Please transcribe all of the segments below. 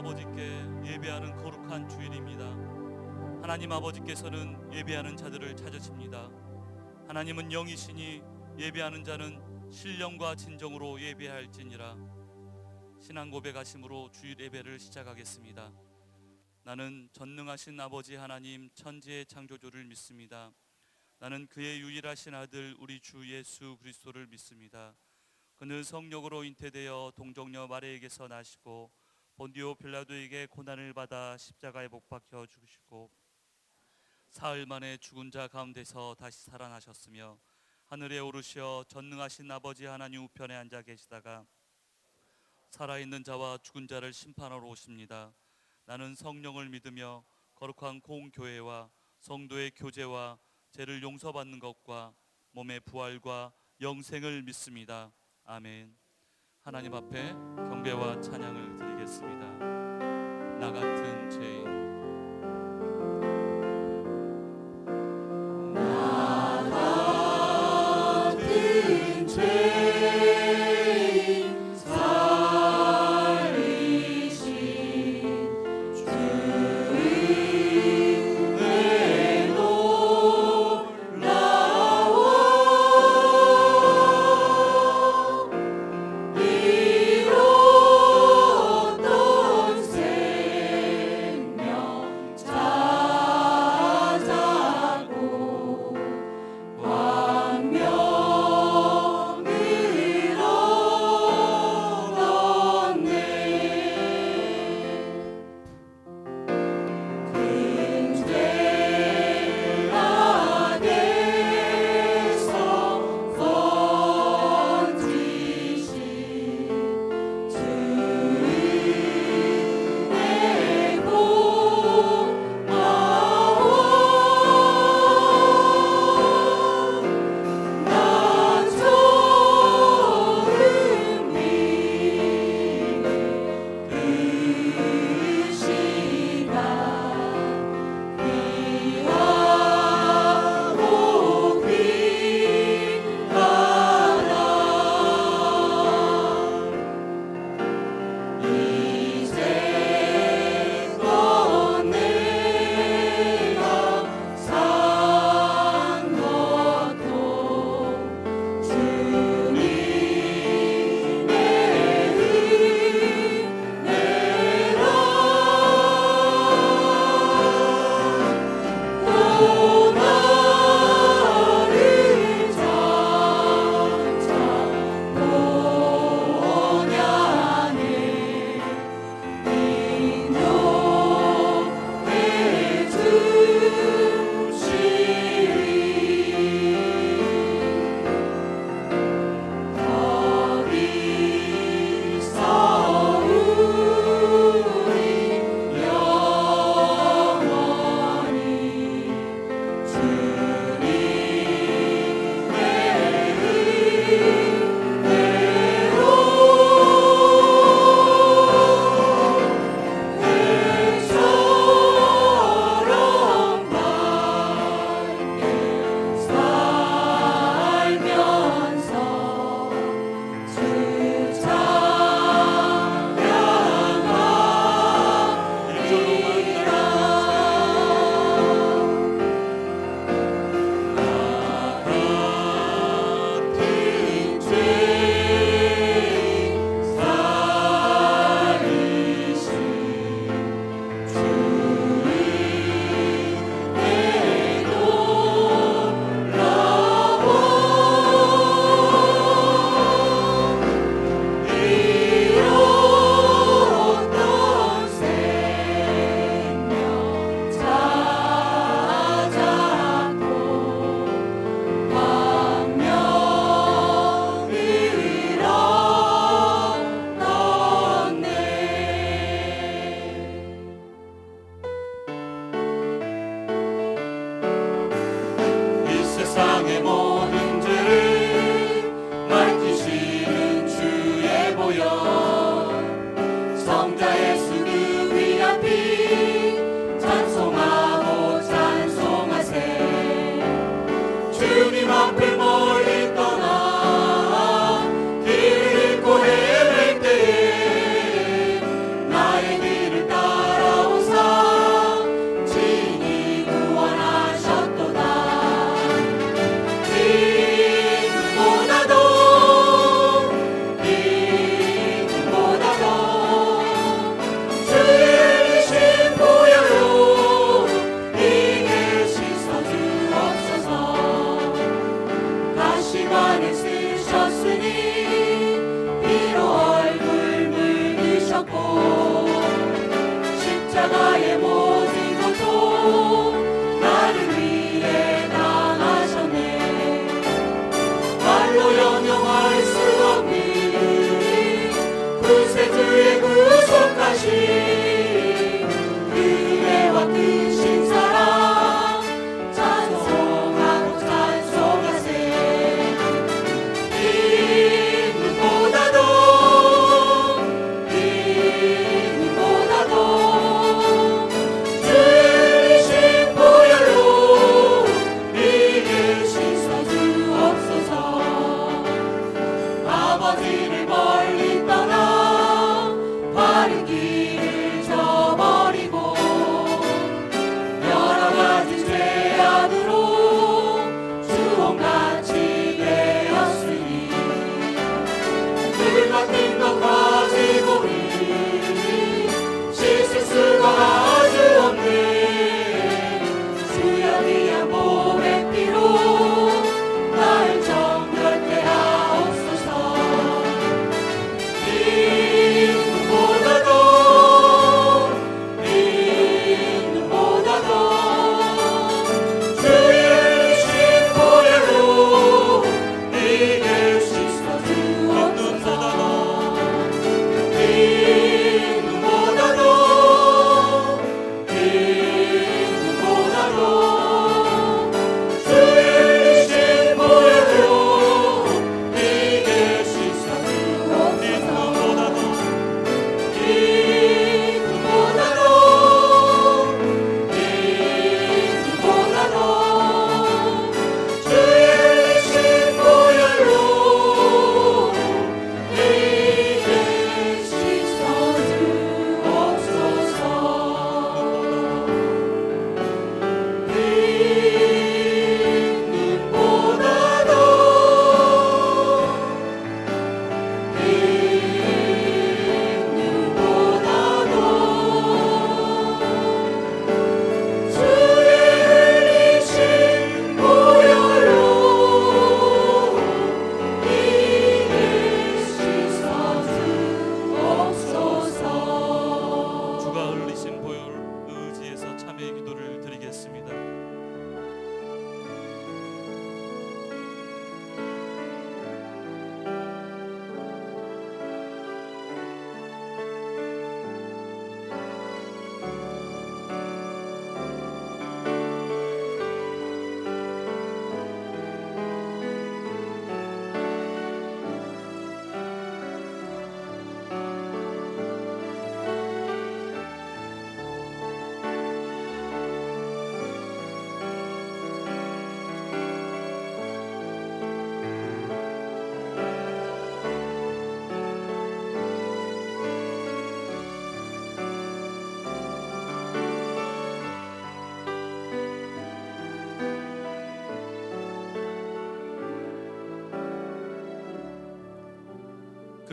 아버지께 예배하는 거룩한 주일입니다. 하나님 아버지께서는 예배하는 자들을 찾으십니다. 하나님은 영이시니 예배하는 자는 신령과 진정으로 예배할지니라. 신앙 고백하심으로 주일 예배를 시작하겠습니다. 나는 전능하신 아버지 하나님 천지의 창조주를 믿습니다. 나는 그의 유일하신 아들 우리 주 예수 그리스도를 믿습니다. 그는 성령으로 잉태되어 동정녀 마리아에게서 나시고 본디오 빌라도에게 고난을 받아 십자가에 못 박혀 죽으시고 사흘 만에 죽은 자 가운데서 다시 살아나셨으며 하늘에 오르시어 전능하신 아버지 하나님 우편에 앉아 계시다가 살아있는 자와 죽은 자를 심판하러 오십니다. 나는 성령을 믿으며 거룩한 공교회와 성도의 교제와 죄를 용서받는 것과 몸의 부활과 영생을 믿습니다. 아멘. 하나님 앞에 경배와 찬양을 드리겠습니다. 나 같은 죄인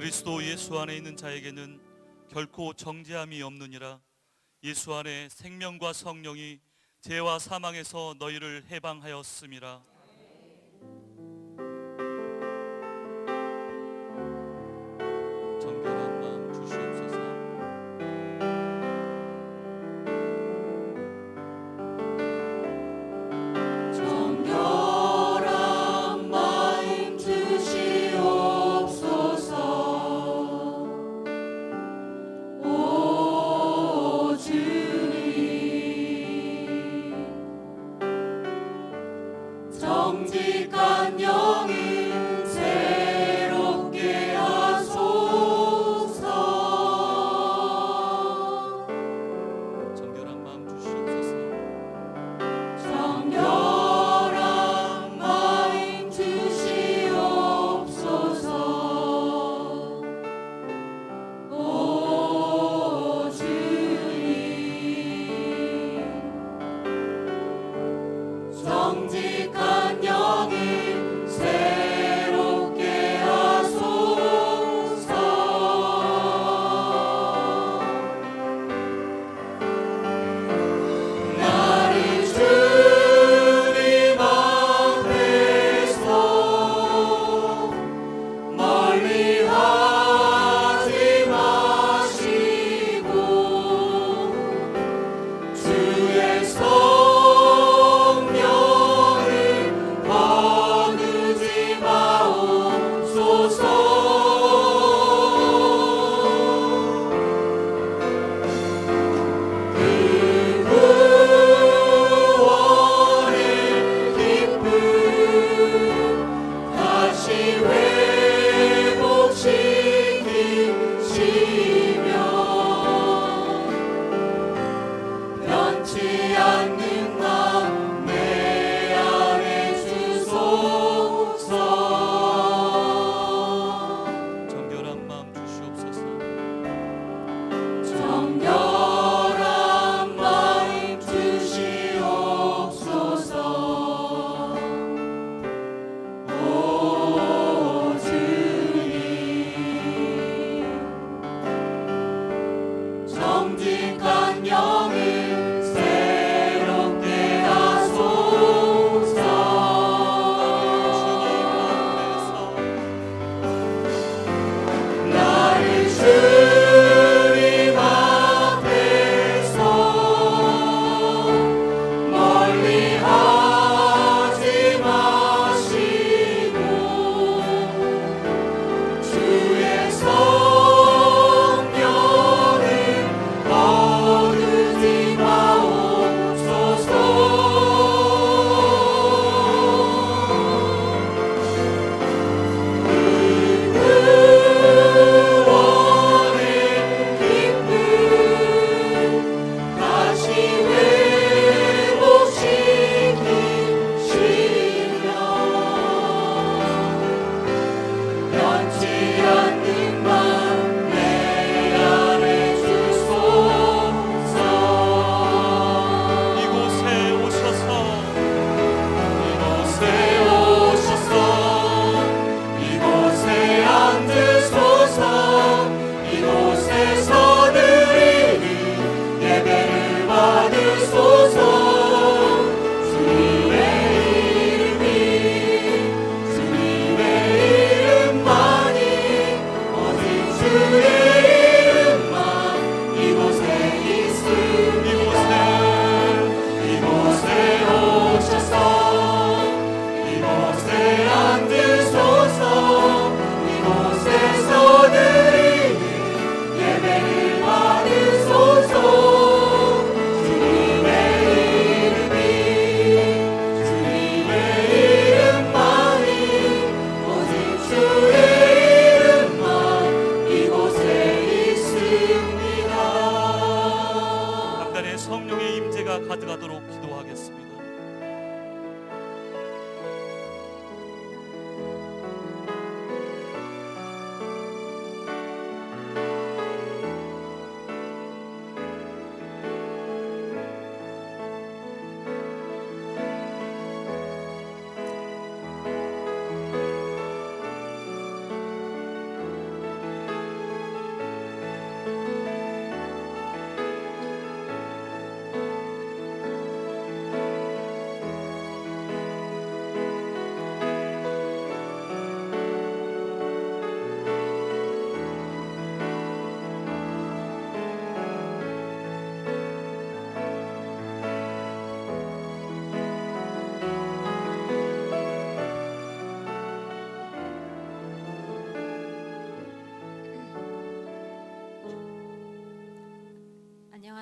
그리스도 예수 안에 있는 자에게는 결코 정죄함이 없느니라. 예수 안에 생명과 성령이 죄와 사망에서 너희를 해방하였음이라. 정결한 마음 주시옵소서. 정결한 마음 주시옵소서. 오 주님, 정직한 영을 새롭게 하소서. 정결한 마음 주시옵소서. 정결한 마음 주시옵소서. 오 주님, 정직한 영을 새롭게 하소서. 나를 주님 앞에서 멀리 하지 마시고 주의 성령을 거두지 마옵소서. 그 구원의 기쁨 다시 회복시키시며 변치 않는 마음 내 안에 주소서. 정결한 마음 주시옵소서. 정결한 마음 주시옵소서. 오 주님, 정직한 영을 새롭게 하소서. 나를 주님 앞에서 멀리 하지 마시고 주의 성령을 거두지 가득하도록 기도하겠습니다.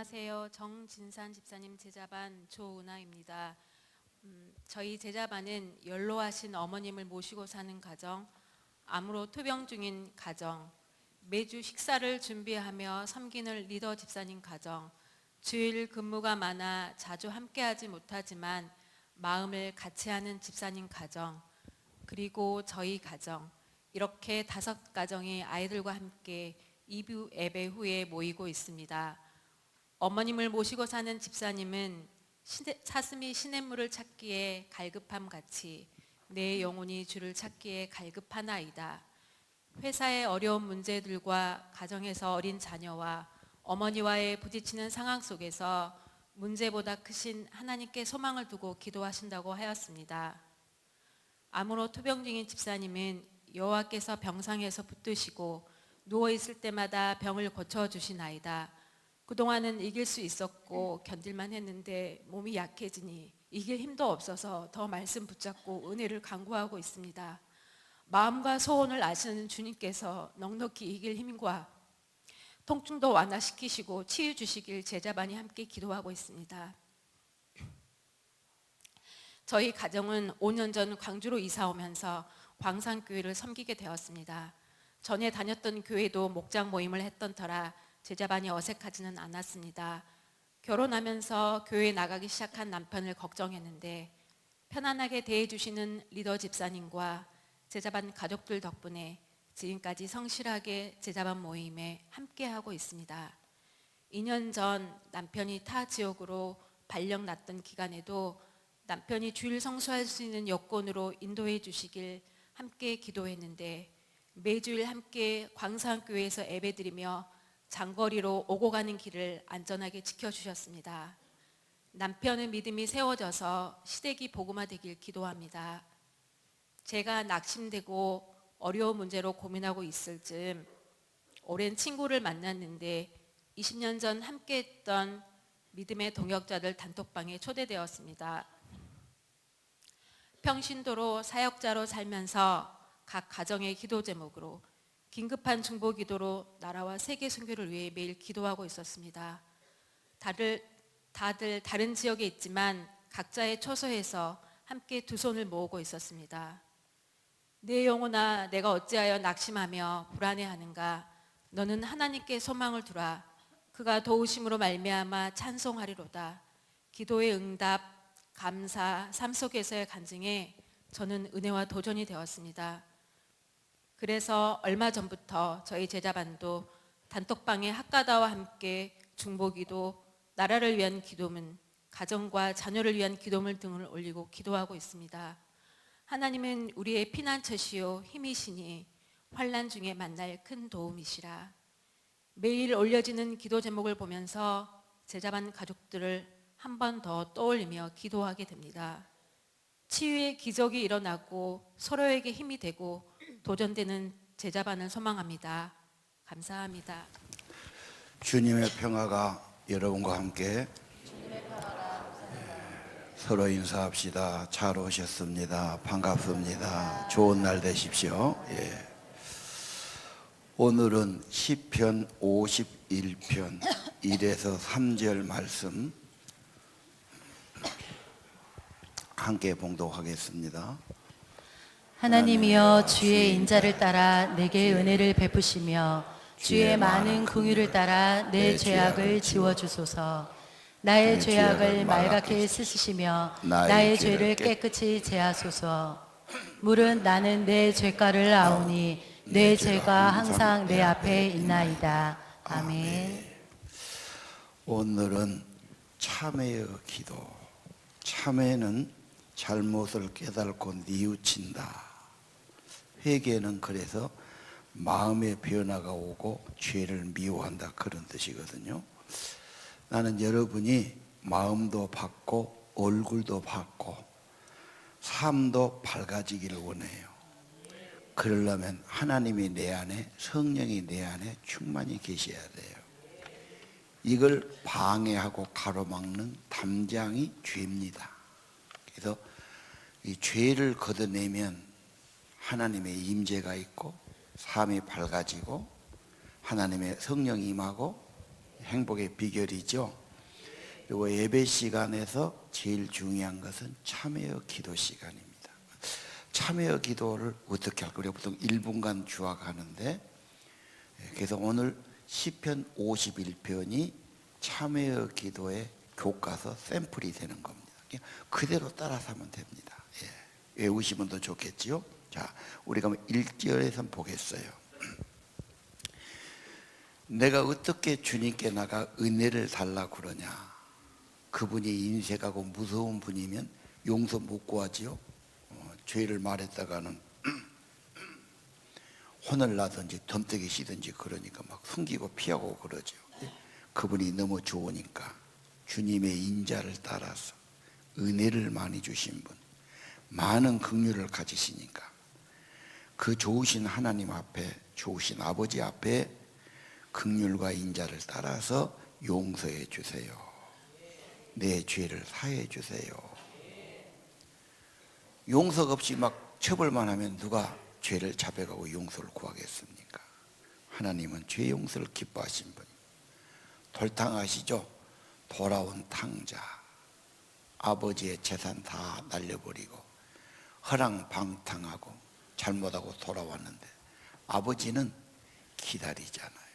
안녕하세요. 정진산 집사님 제자반 조은하입니다. 저희 제자반은 연로하신 어머님을 모시고 사는 가정, 암으로 투병 중인 가정, 매주 식사를 준비하며 섬기는 리더 집사님 가정, 주일 근무가 많아 자주 함께하지 못하지만 마음을 같이 하는 집사님 가정, 그리고 저희 가정, 이렇게 5가정이 아이들과 함께 2부 예배 후에 모이고 있습니다. 어머님을 모시고 사는 집사님은 사슴이 시냇물을 찾기에 갈급함 같이 내 영혼이 주를 찾기에 갈급하나이다. 회사의 어려운 문제들과 가정에서 어린 자녀와 어머니와의 부딪히는 상황 속에서 문제보다 크신 하나님께 소망을 두고 기도하신다고 하였습니다. 암으로 투병 중인 집사님은 여호와께서 병상에서 붙드시고 누워있을 때마다 병을 고쳐주시나이다. 그동안은 이길 수 있었고 견딜만 했는데 몸이 약해지니 이길 힘도 없어서 더 말씀 붙잡고 은혜를 간구하고 있습니다. 마음과 소원을 아시는 주님께서 넉넉히 이길 힘과 통증도 완화시키시고 치유 주시길 제자반이 함께 기도하고 있습니다. 저희 가정은 5년 전 광주로 이사 오면서 광산교회를 섬기게 되었습니다. 전에 다녔던 교회도 목장 모임을 했던 터라 제자반이 어색하지는 않았습니다. 결혼하면서 교회에 나가기 시작한 남편을 걱정했는데 편안하게 대해주시는 리더 집사님과 제자반 가족들 덕분에 지금까지 성실하게 제자반 모임에 함께하고 있습니다. 2년 전 남편이 타 지역으로 발령 났던 기간에도 남편이 주일 성수할 수 있는 여건으로 인도해 주시길 함께 기도했는데 매주일 함께 광산교회에서 예배드리며 장거리로 오고 가는 길을 안전하게 지켜주셨습니다. 남편의 믿음이 세워져서 시댁이 복음화되길 기도합니다. 제가 낙심되고 어려운 문제로 고민하고 있을 즈음 오랜 친구를 만났는데 20년 전 함께했던 믿음의 동역자들 단톡방에 초대되었습니다. 평신도로 사역자로 살면서 각 가정의 기도 제목으로 긴급한 중보 기도로 나라와 세계 선교를 위해 매일 기도하고 있었습니다. 다들 다른 지역에 있지만 각자의 처소에서 함께 두 손을 모으고 있었습니다. 내 영혼아 내가 어찌하여 낙심하며 불안해하는가. 너는 하나님께 소망을 두라. 그가 도우심으로 말미암아 찬송하리로다. 기도의 응답, 감사, 삶 속에서의 간증에 저는 은혜와 도전이 되었습니다. 그래서 얼마 전부터 저희 제자반도 단톡방에 학가다와 함께 중보기도, 나라를 위한 기도문, 가정과 자녀를 위한 기도문 등을 올리고 기도하고 있습니다. 하나님은 우리의 피난처시요 힘이시니 환난 중에 만날 큰 도움이시라. 매일 올려지는 기도 제목을 보면서 제자반 가족들을 한 번 더 떠올리며 기도하게 됩니다. 치유의 기적이 일어나고 서로에게 힘이 되고 도전되는 제자반을 소망합니다. 감사합니다. 주님의 평화가 여러분과 함께. 서로 인사합시다. 잘 오셨습니다. 반갑습니다. 좋은 날 되십시오. 예. 오늘은 시편 51편 1에서 3절 말씀 함께 봉독하겠습니다. 하나님이여 주의 인자를 따라 내게 은혜를 베푸시며 주의 많은 긍휼을 따라 내 죄악을 지워주소서. 나의 죄악을 말갛게 씻으시며 나의 죄를 깨끗이 제하소서. 물은 나는 내 죄가를 아오니 내 죄가 항상 내 앞에 있나이다. 아멘. 오늘은 참회의 기도. 참회는 잘못을 깨닫고 뉘우친다. 회개는 그래서 마음의 변화가 오고 죄를 미워한다, 그런 뜻이거든요. 나는 여러분이 마음도 밝고 얼굴도 밝고 삶도 밝아지기를 원해요. 그러려면 하나님이 내 안에, 성령이 내 안에 충만히 계셔야 돼요. 이걸 방해하고 가로막는 담장이 죄입니다. 그래서 이 죄를 걷어내면 하나님의 임재가 있고 삶이 밝아지고 하나님의 성령이 임하고 행복의 비결이죠. 그리고 예배 시간에서 제일 중요한 것은 참회의 기도 시간입니다. 참회의 기도를 어떻게 할까요? 보통 1분간 주학하는데, 그래서 오늘 시편 51편이 참회의 기도의 교과서 샘플이 되는 겁니다. 그대로 따라서 하면 됩니다. 예, 외우시면 더 좋겠지요. 자, 우리가 1절에서 보겠어요. 내가 어떻게 주님께 나가 은혜를 달라고 그러냐. 그분이 인색하고 무서운 분이면 용서 못 구하지요. 죄를 말했다가는 혼을 나든지 덤태기 씌든지 그러니까 막 숨기고 피하고 그러죠. 그분이 너무 좋으니까 주님의 인자를 따라서 은혜를 많이 주신 분, 많은 긍휼을 가지시니까 그 좋으신 하나님 앞에, 좋으신 아버지 앞에 긍휼과 인자를 따라서 용서해 주세요. 내 죄를 사해 주세요. 용서가 없이 막 처벌만 하면 누가 죄를 자백하고 용서를 구하겠습니까? 하나님은 죄 용서를 기뻐하신 분. 돌탕 아시죠? 돌아온 탕자. 아버지의 재산 다 날려버리고 허랑방탕하고 잘못하고 돌아왔는데 아버지는 기다리잖아요.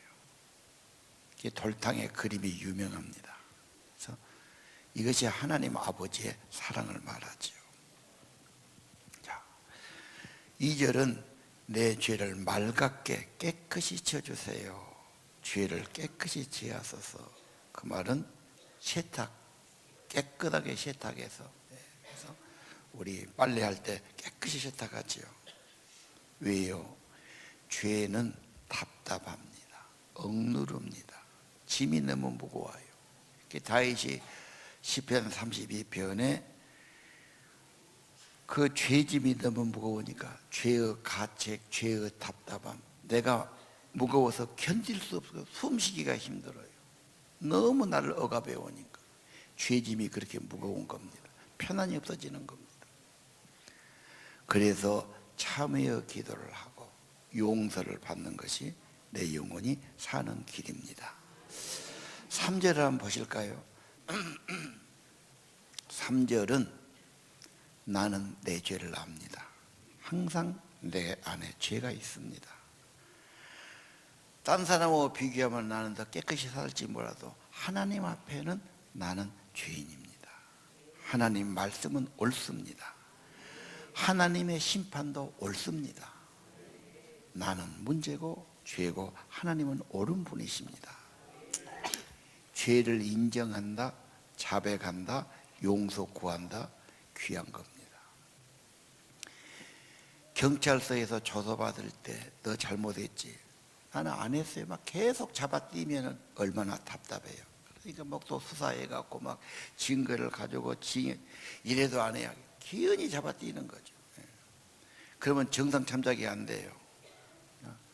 이게 돌탕의 그림이 유명합니다. 그래서 이것이 하나님 아버지의 사랑을 말하죠. 자, 2절은 내 죄를 맑게 깨끗이 지어주세요. 죄를 깨끗이 지하소서. 그 말은 세탁, 깨끗하게 세탁해서, 그래서 우리 빨래할 때 깨끗이 세탁하지요. 왜요? 죄는 답답합니다. 억누릅니다. 짐이 너무 무거워요. 다윗이 시편 32편에 그 죄짐이 너무 무거우니까 죄의 가책, 죄의 답답함, 내가 무거워서 견딜 수 없어서 숨쉬기가 힘들어요. 너무 나를 억압해 오니까 죄짐이 그렇게 무거운 겁니다. 편안이 없어지는 겁니다. 그래서 참회의 기도를 하고 용서를 받는 것이 내 영혼이 사는 길입니다. 3절을 한번 보실까요? 3절은 나는 내 죄를 압니다. 항상 내 안에 죄가 있습니다. 딴 사람하고 비교하면 나는 더 깨끗이 살지 몰라도 하나님 앞에는 나는 죄인입니다. 하나님 말씀은 옳습니다. 하나님의 심판도 옳습니다. 나는 문제고 죄고 하나님은 옳은 분이십니다. 죄를 인정한다, 자백한다, 용서 구한다, 귀한 겁니다. 경찰서에서 조사받을 때 너 잘못했지. 나는 안 했어요. 막 계속 잡아뛰면 얼마나 답답해요. 그러니까 막 또 수사해갖고 막 증거를 가지고 이래도 안 해야 기연히 잡아뛰는 거죠. 그러면 정상 참작이 안 돼요.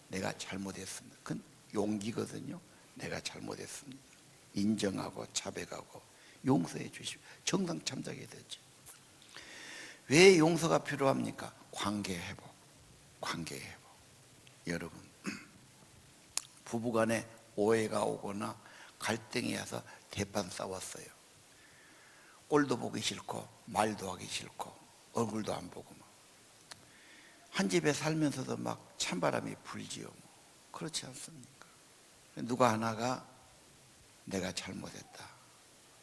내가 잘못했습니다. 그건 용기거든요. 내가 잘못했습니다. 인정하고 자백하고 용서해 주시고 정상 참작이 되죠. 왜 용서가 필요합니까? 관계 회복, 관계 회복. 여러분, 부부간에 오해가 오거나 갈등이 와서 대판 싸웠어요. 꼴도 보기 싫고 말도 하기 싫고 얼굴도 안 보고 막. 한 집에 살면서도 막 찬바람이 불지요. 그렇지 않습니까? 누가 하나가 내가 잘못했다,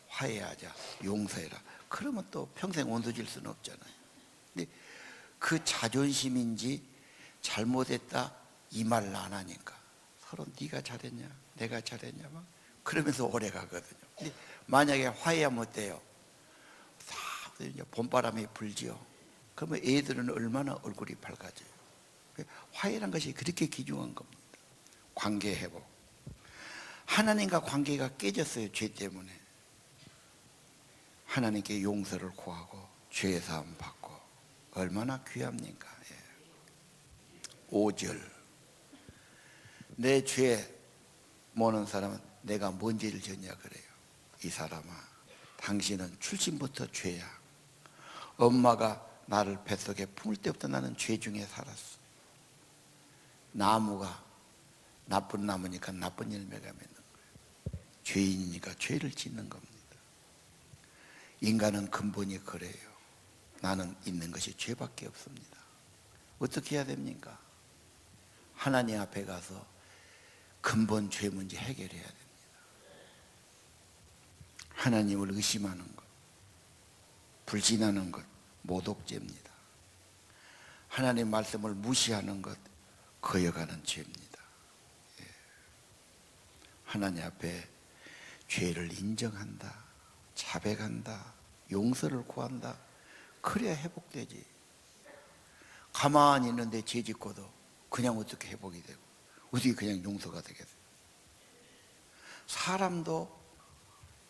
화해하자, 용서해라. 그러면 또 평생 원수질 수는 없잖아요. 근데 그 자존심인지 잘못했다 이 말을 안 하니까 서로 네가 잘했냐 내가 잘했냐 막 그러면서 오래 가거든요. 근데 만약에 화해하면 어때요? 싹 이제 봄바람이 불지요. 그러면 애들은 얼마나 얼굴이 밝아져요. 화해란 것이 그렇게 귀중한 겁니다. 관계 회복. 하나님과 관계가 깨졌어요. 죄 때문에. 하나님께 용서를 구하고 죄 사함 받고 얼마나 귀합니까? 5절 내 죄 모는 사람은 내가 뭔 죄를 졌냐 그래요. 이 사람아, 당신은 출신부터 죄야. 엄마가 나를 뱃속에 품을 때부터 나는 죄 중에 살았어. 나무가 나쁜 나무니까 나쁜 열매가 맺는 거예요. 죄인이니까 죄를 짓는 겁니다. 인간은 근본이 그래요. 나는 있는 것이 죄밖에 없습니다. 어떻게 해야 됩니까? 하나님 앞에 가서 근본 죄 문제 해결해야 됩니다. 하나님을 의심하는 것, 불신하는 것, 모독죄입니다. 하나님 말씀을 무시하는 것, 거여가는 죄입니다. 예. 하나님 앞에 죄를 인정한다, 자백한다, 용서를 구한다. 그래야 회복되지. 가만히 있는데 죄 짓고도 그냥 어떻게 회복이 되고 어떻게 그냥 용서가 되겠어요? 사람도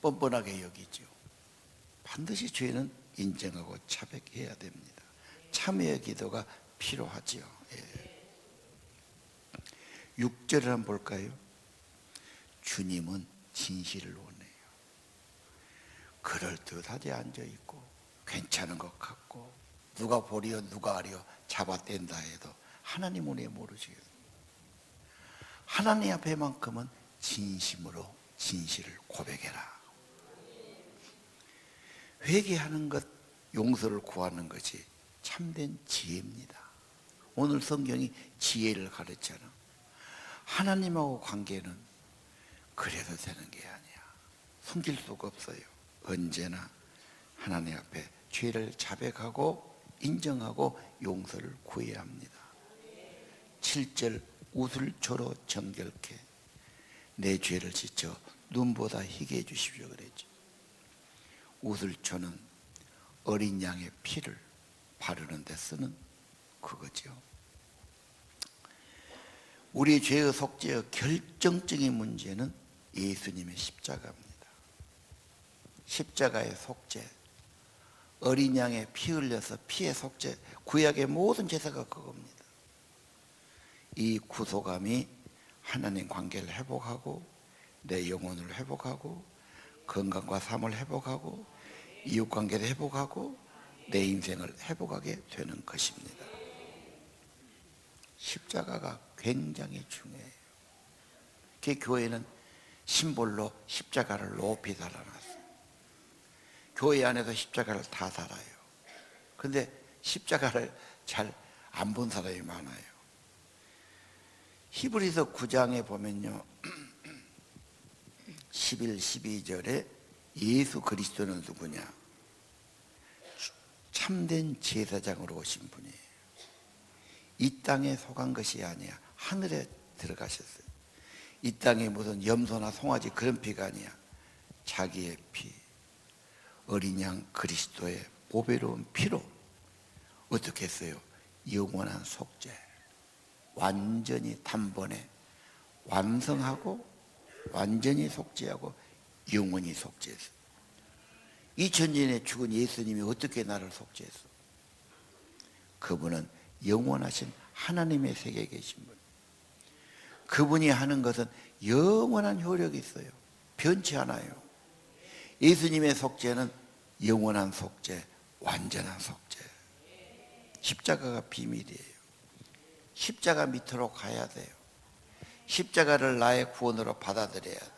뻔뻔하게 여기죠. 반드시 죄는 인정하고 자백해야 됩니다. 참회의 기도가 필요하지요. 예. 6절을 한번 볼까요? 주님은 진실을 원해요. 그럴듯하게 앉아있고 괜찮은 것 같고 누가 보리어 누가 아리어 잡아댄다 해도 하나님은 왜 모르시겠어요? 하나님 앞에만큼은 진심으로 진실을 고백해라. 회개하는 것, 용서를 구하는 것이 참된 지혜입니다. 오늘 성경이 지혜를 가르쳐요. 하나님하고 관계는 그래도 되는 게 아니야. 숨길 수가 없어요. 언제나 하나님 앞에 죄를 자백하고 인정하고 용서를 구해야 합니다. 7절 웃을 초로 정결케 내 죄를 지쳐 눈보다 희게 해주십시오 그랬죠. 웃을 초는 어린 양의 피를 바르는 데 쓰는 그거죠. 우리 죄의 속죄의 결정적인 문제는 예수님의 십자가입니다. 십자가의 속죄, 어린 양의 피 흘려서 피의 속죄, 구약의 모든 제사가 그겁니다. 이 구속함이 하나님 관계를 회복하고 내 영혼을 회복하고 건강과 삶을 회복하고 이웃관계를 회복하고 내 인생을 회복하게 되는 것입니다. 십자가가 굉장히 중요해요. 그 교회는 심볼로 십자가를 높이 달아놨어요. 교회 안에서 십자가를 다 달아요. 그런데 십자가를 잘 안 본 사람이 많아요. 히브리서 9장에 보면요 11, 12절에 예수 그리스도는 누구냐? 참된 제사장으로 오신 분이에요. 이 땅에 속한 것이 아니야. 하늘에 들어가셨어요. 이 땅에 무슨 염소나 송아지 그런 피가 아니야. 자기의 피, 어린 양 그리스도의 보배로운 피로 어떻게 했어요? 영원한 속죄, 완전히 단번에 완성하고 완전히 속죄하고 영원히 속죄했어. 2000년에 죽은 예수님이 어떻게 나를 속죄했어? 그분은 영원하신 하나님의 세계에 계신 분. 그분이 하는 것은 영원한 효력이 있어요. 변치 않아요. 예수님의 속죄는 영원한 속죄, 완전한 속죄. 십자가가 비밀이에요. 십자가 밑으로 가야 돼요. 십자가를 나의 구원으로 받아들여야 돼요.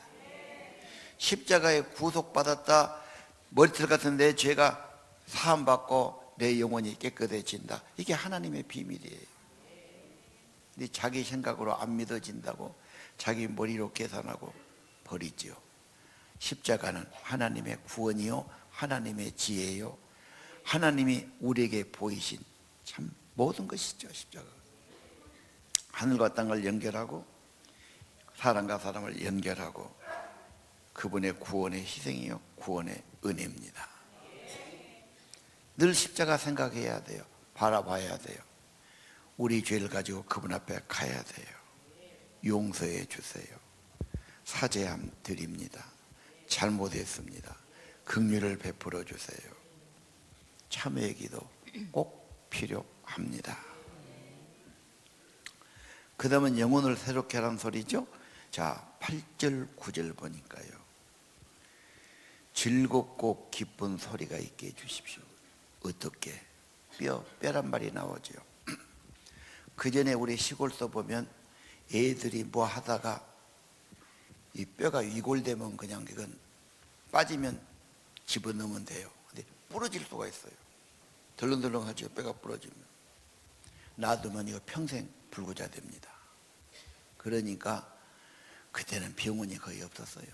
십자가에 구속받았다. 머리털 같은 내 죄가 사함받고 내 영혼이 깨끗해진다. 이게 하나님의 비밀이에요. 근데 자기 생각으로 안 믿어진다고 자기 머리로 계산하고 버리죠. 십자가는 하나님의 구원이요 하나님의 지혜요 하나님이 우리에게 보이신 참 모든 것이죠. 십자가 하늘과 땅을 연결하고 사람과 사람을 연결하고 그분의 구원의 희생이요 구원의 은혜입니다. 늘 십자가 생각해야 돼요. 바라봐야 돼요. 우리 죄를 가지고 그분 앞에 가야 돼요. 용서해 주세요. 사죄함 드립니다. 잘못했습니다. 긍휼을 베풀어 주세요. 참회의 기도 꼭 필요합니다. 그 다음은 영혼을 새롭게 하라는 소리죠. 자, 8절 9절 보니까요 즐겁고 기쁜 소리가 있게 해주십시오. 어떻게? 뼈란 말이 나오죠. 그 전에 우리 시골서 보면 애들이 뭐 하다가 이 뼈가 위골되면 그냥 이건 빠지면 집어넣으면 돼요. 근데 부러질 수가 있어요. 덜렁덜렁하죠. 뼈가 부러지면. 놔두면 이거 평생 불구자 됩니다. 그러니까 그때는 병원이 거의 없었어요.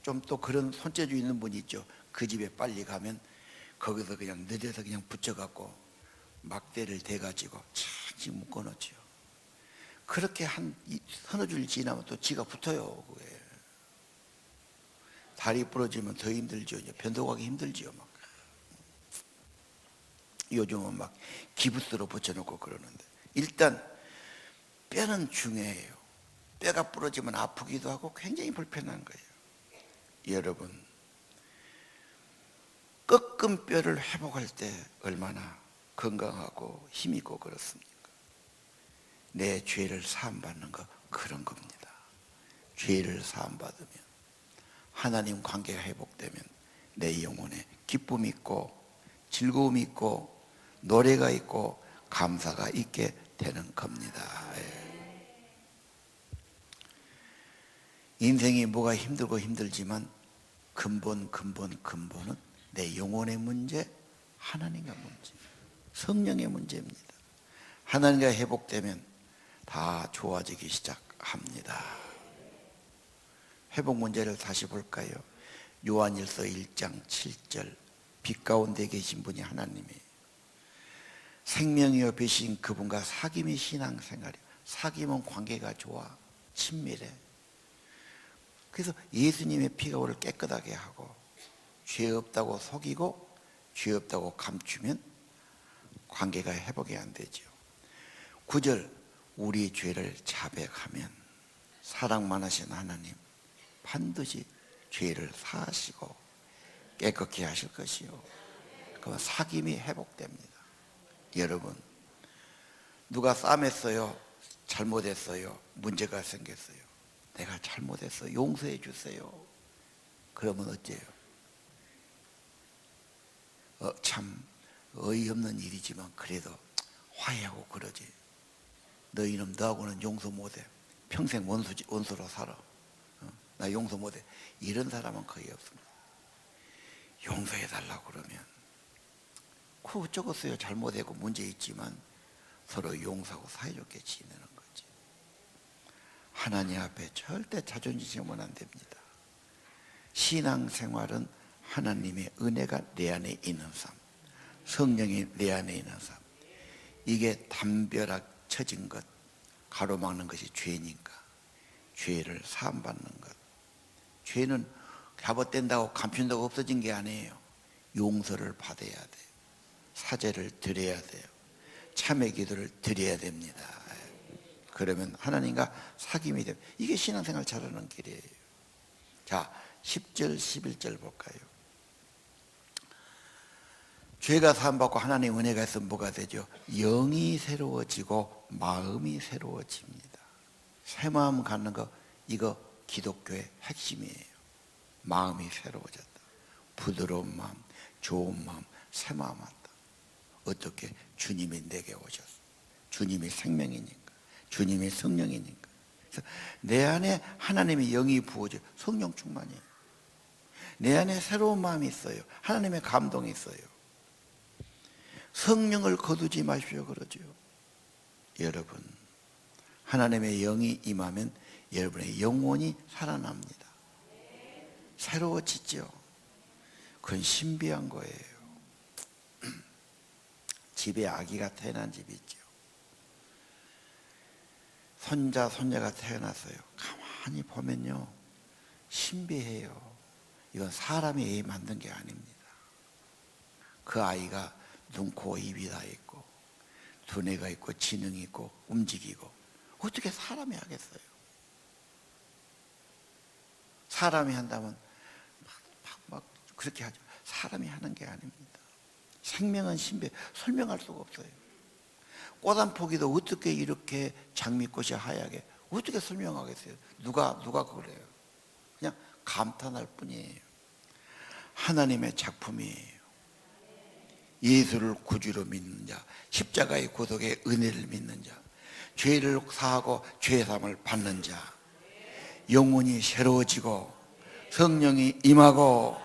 좀 또 그런 손재주 있는 분이 있죠. 그 집에 빨리 가면 거기서 그냥 느려서 그냥 붙여갖고 막대를 대가지고 착지 묶어놓죠. 그렇게 한 서너 줄 지나면 또 지가 붙어요. 그게. 다리 부러지면 더 힘들죠. 변도가기 힘들지요. 막. 요즘은 막 기부스로 붙여놓고 그러는데 일단 뼈는 중요해요. 뼈가 부러지면 아프기도 하고 굉장히 불편한 거예요. 여러분, 꺾은 뼈를 회복할 때 얼마나 건강하고 힘있고 그렇습니까? 내 죄를 사함받는 거 그런 겁니다. 죄를 사함받으면 하나님 관계가 회복되면 내 영혼에 기쁨이 있고 즐거움이 있고 노래가 있고 감사가 있게 되는 겁니다. 인생이 뭐가 힘들고 힘들지만 근본은 내 영혼의 문제, 하나님과 문제, 성령의 문제입니다. 하나님과 회복되면 다 좋아지기 시작합니다. 회복 문제를 다시 볼까요? 요한일서 1장 7절 빛 가운데 계신 분이 하나님이에요. 생명이여 계신 그분과 사귐이 신앙생활이에요. 사귐은 관계가 좋아, 친밀해. 그래서 예수님의 피가 우리를 깨끗하게 하고 죄 없다고 속이고 죄 없다고 감추면 관계가 회복이 안 되죠. 9절 우리 죄를 자백하면 사랑 많으신 하나님 반드시 죄를 사하시고 깨끗게 하실 것이요. 그러면 사귐이 회복됩니다. 여러분, 누가 싸맸어요? 잘못했어요? 문제가 생겼어요? 내가 잘못했어요. 용서해 주세요. 그러면 어째요? 참 어이없는 일이지만 그래도 화해하고 그러지. 너 이놈 너하고는 용서 못해. 평생 원수로 살아. 나 용서 못해. 이런 사람은 거의 없습니다. 용서해달라고 그러면 그 어쩌겠어요. 잘못했고 문제 있지만 서로 용서하고 사이좋게 지내는 거지. 하나님 앞에 절대 자존심 세우면 안 됩니다. 신앙생활은 하나님의 은혜가 내 안에 있는 삶, 성령이 내 안에 있는 삶. 이게 담벼락 쳐진 것, 가로막는 것이 죄니까 죄를 사함받는 것. 죄는 잡아댄다고 감춘다고 없어진 게 아니에요. 용서를 받아야 돼요. 사죄를 드려야 돼요. 참회 기도를 드려야 됩니다. 그러면 하나님과 사귐이 됩니다. 이게 신앙생활 잘하는 길이에요. 자, 10절 11절 볼까요? 죄가 사함받고 하나님의 은혜가 있으면 뭐가 되죠? 영이 새로워지고 마음이 새로워집니다. 새 마음 갖는 거, 이거 기독교의 핵심이에요. 마음이 새로워졌다. 부드러운 마음, 좋은 마음, 새 마음 왔다. 어떻게? 주님이 내게 오셨어. 주님이 생명이니까, 주님이 성령이니까. 그래서 내 안에 하나님의 영이 부어져. 성령 충만이에요. 내 안에 새로운 마음이 있어요. 하나님의 감동이 있어요. 성령을 거두지 마십시오 그러죠. 여러분, 하나님의 영이 임하면 여러분의 영혼이 살아납니다. 새로워지죠. 그건 신비한 거예요. 집에 아기가 태어난 집이 있죠. 손자, 손녀가 태어났어요. 가만히 보면요, 신비해요. 이건 사람이 만든 게 아닙니다. 그 아이가 눈, 코, 입이 다 있고 두뇌가 있고 지능이 있고 움직이고 어떻게 사람이 하겠어요? 사람이 한다면 막 그렇게 하죠. 사람이 하는 게 아닙니다. 생명은 신비해. 설명할 수가 없어요. 꽃 한 포기도 어떻게 이렇게 장미꽃이 하얗게 어떻게 설명하겠어요? 누가 그래요? 그냥 감탄할 뿐이에요. 하나님의 작품이에요. 예수를 구주로 믿는 자, 십자가의 구속의 은혜를 믿는 자, 죄를 사하고 죄사함을 받는 자, 영혼이 새로워지고 성령이 임하고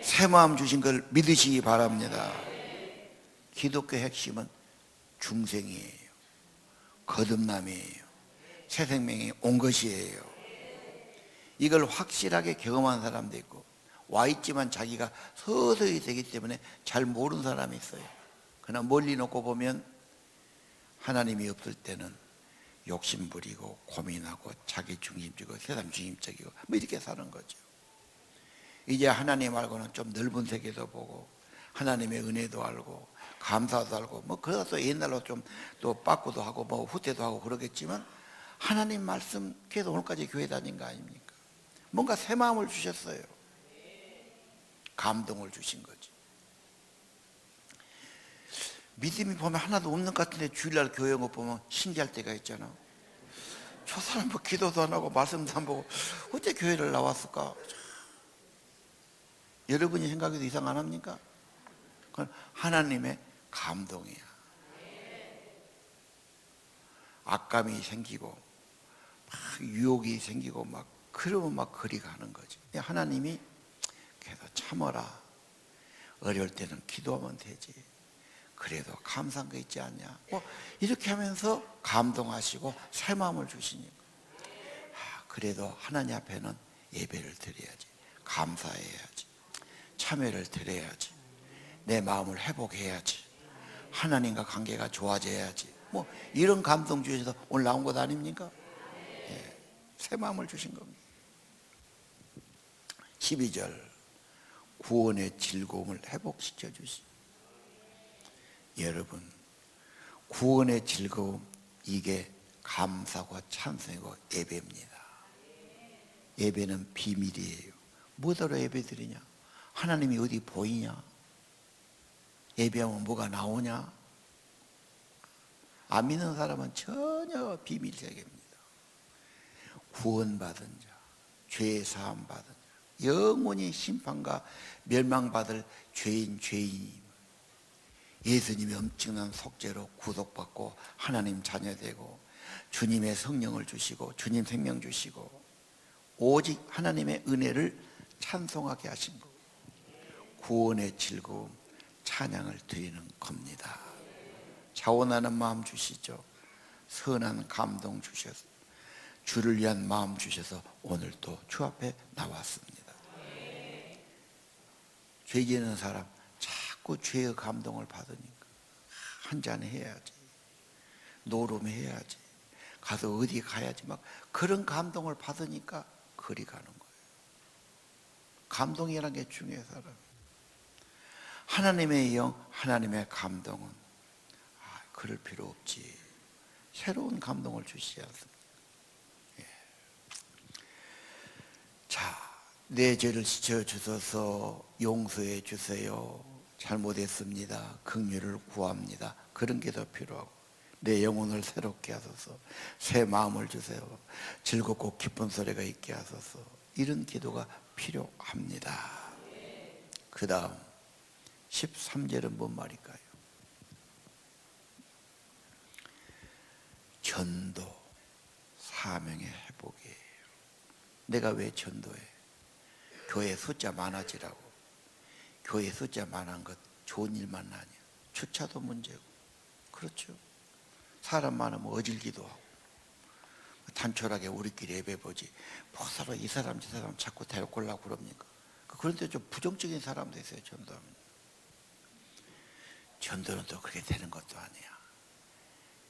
새 마음 주신 걸 믿으시기 바랍니다. 기독교의 핵심은 중생이에요. 거듭남이에요. 새 생명이 온 것이에요. 이걸 확실하게 경험한 사람도 있고 와 있지만 자기가 서서히 되기 때문에 잘 모르는 사람이 있어요. 그러나 멀리 놓고 보면 하나님이 없을 때는 욕심 부리고 고민하고 자기 중심적이고 세상 중심적이고 뭐 이렇게 사는 거죠. 이제 하나님 말고는 좀 넓은 세계도 보고 하나님의 은혜도 알고 감사도 알고 뭐 그러다 또 옛날로 좀 또 빠꾸도 하고 뭐 후퇴도 하고 그러겠지만 하나님 말씀 계속 오늘까지 교회 다닌 거 아닙니까? 뭔가 새 마음을 주셨어요. 감동을 주신 거지. 믿음이 보면 하나도 없는 것 같은데 주일날 교회 온 거 보면 신기할 때가 있잖아. 저 사람 뭐 기도도 안 하고 말씀도 안 보고 어째 교회를 나왔을까? 여러분이 생각해도 이상 안 합니까? 그건 하나님의 감동이야. 악감이 생기고 막 유혹이 생기고 막 그러면 막 거리 가는 거지. 하나님이 계속 참아라. 어려울 때는 기도하면 되지. 그래도 감사한 거 있지 않냐. 뭐 이렇게 하면서 감동하시고 새 마음을 주시니까. 그래도 하나님 앞에는 예배를 드려야지. 감사해야지. 참여를 드려야지. 내 마음을 회복해야지. 하나님과 관계가 좋아져야지. 뭐 이런 감동 주셔서 오늘 나온 것 아닙니까? 예, 새 마음을 주신 겁니다. 12절 구원의 즐거움을 회복시켜 주시. 여러분 구원의 즐거움 이게 감사와 찬송이고 예배입니다. 예배는 비밀이에요. 뭐더러 예배 드리냐? 하나님이 어디 보이냐? 예배하면 뭐가 나오냐? 안 믿는 사람은 전혀 비밀 세계입니다. 구원받은 자, 죄 사함 받은 자, 영원히 심판과 멸망받을 죄인임. 예수님의 엄청난 속죄로 구속받고 하나님 자녀되고 주님의 성령을 주시고 주님 생명 주시고 오직 하나님의 은혜를 찬송하게 하신 거. 구원의 즐거움, 찬양을 드리는 겁니다. 자원하는 마음 주시죠. 선한 감동 주셔서 주를 위한 마음 주셔서 오늘 또 주 앞에 나왔습니다. 죄 지는 사람 자꾸 죄의 감동을 받으니까 한잔 해야지, 노름해야지, 가서 어디 가야지 막 그런 감동을 받으니까 거리 가는 거예요. 감동이라는 게 중요해서. 하나님의 영, 하나님의 감동은 그럴 필요 없지. 새로운 감동을 주시지 않습니까? 예. 자, 내 죄를 씻어주셔서 용서해 주세요. 잘못했습니다. 긍휼을 구합니다. 그런 게 더 필요하고 내 영혼을 새롭게 하소서. 새 마음을 주세요. 즐겁고 기쁜 소리가 있게 하소서. 이런 기도가 필요합니다. 그 다음 13절은 뭔 말일까요? 전도, 사명의 회복이에요. 내가 왜 전도해? 교회 숫자 많아지라고. 교회 숫자 많은 것 좋은 일만 아니야. 주차도 문제고. 그렇죠. 사람 많으면 어질기도 하고. 단촐하게 우리끼리 예배 보지. 뭐 서로 이 사람 저 사람 자꾸 데리고려고 그럽니까? 그런데 좀 부정적인 사람도 있어요. 전도하면. 전도는 또 그렇게 되는 것도 아니야.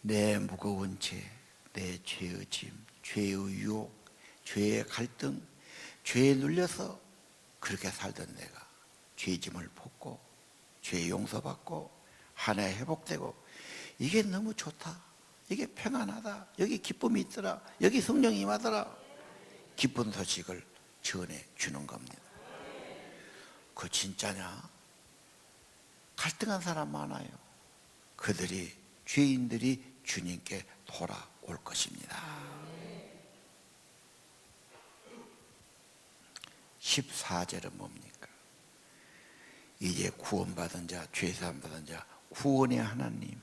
내 무거운 죄, 내 죄의 짐, 죄의 유혹, 죄의 갈등, 죄에 눌려서 그렇게 살던 내가 죄짐을 벗고 죄 용서받고 하나에 회복되고 이게 너무 좋다. 이게 평안하다. 여기 기쁨이 있더라. 여기 성령이 임하더라. 기쁜 소식을 전해 주는 겁니다. 그거 진짜냐? 갈등한 사람 많아요. 그들이 죄인들이 주님께 돌아올 것입니다. 14절은 뭡니까? 이제 구원받은 자, 죄사함 받은 자, 구원의 하나님,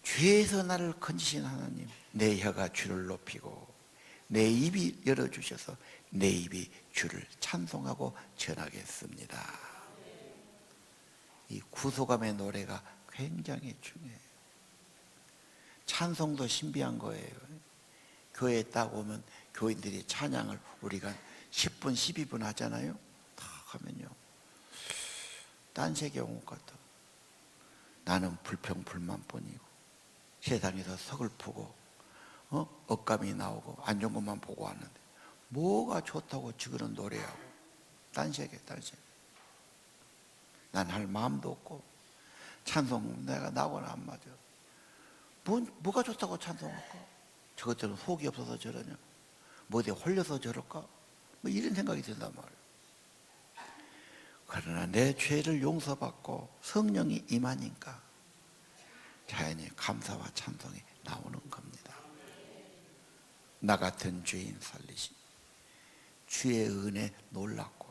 죄에서 나를 건지신 하나님, 내 혀가 주를 높이고 내 입이 열어주셔서 내 입이 주를 찬송하고 전하겠습니다. 이 구속함의 노래가 굉장히 중요해요. 찬송도 신비한 거예요. 교회에 딱 오면 교인들이 찬양을 우리가 10분, 12분 하잖아요. 딱 하면요, 딴 세계 온 것 같아. 나는 불평불만뿐이고 세상에서 서글프고 억감이 나오고 안 좋은 것만 보고 왔는데 뭐가 좋다고 지그런 노래하고 딴 세계. 난 할 마음도 없고 찬송 내가 나고는 안 맞아. 뭐가 좋다고 찬송할까? 저것들은 속이 없어서 저러냐? 뭐 어디 홀려서 저럴까? 뭐 이런 생각이 든단 말이에요. 그러나 내 죄를 용서받고 성령이 임하니까 자연히 감사와 찬송이 나오는 겁니다. 나 같은 죄인 살리신 주의 은혜 놀랍고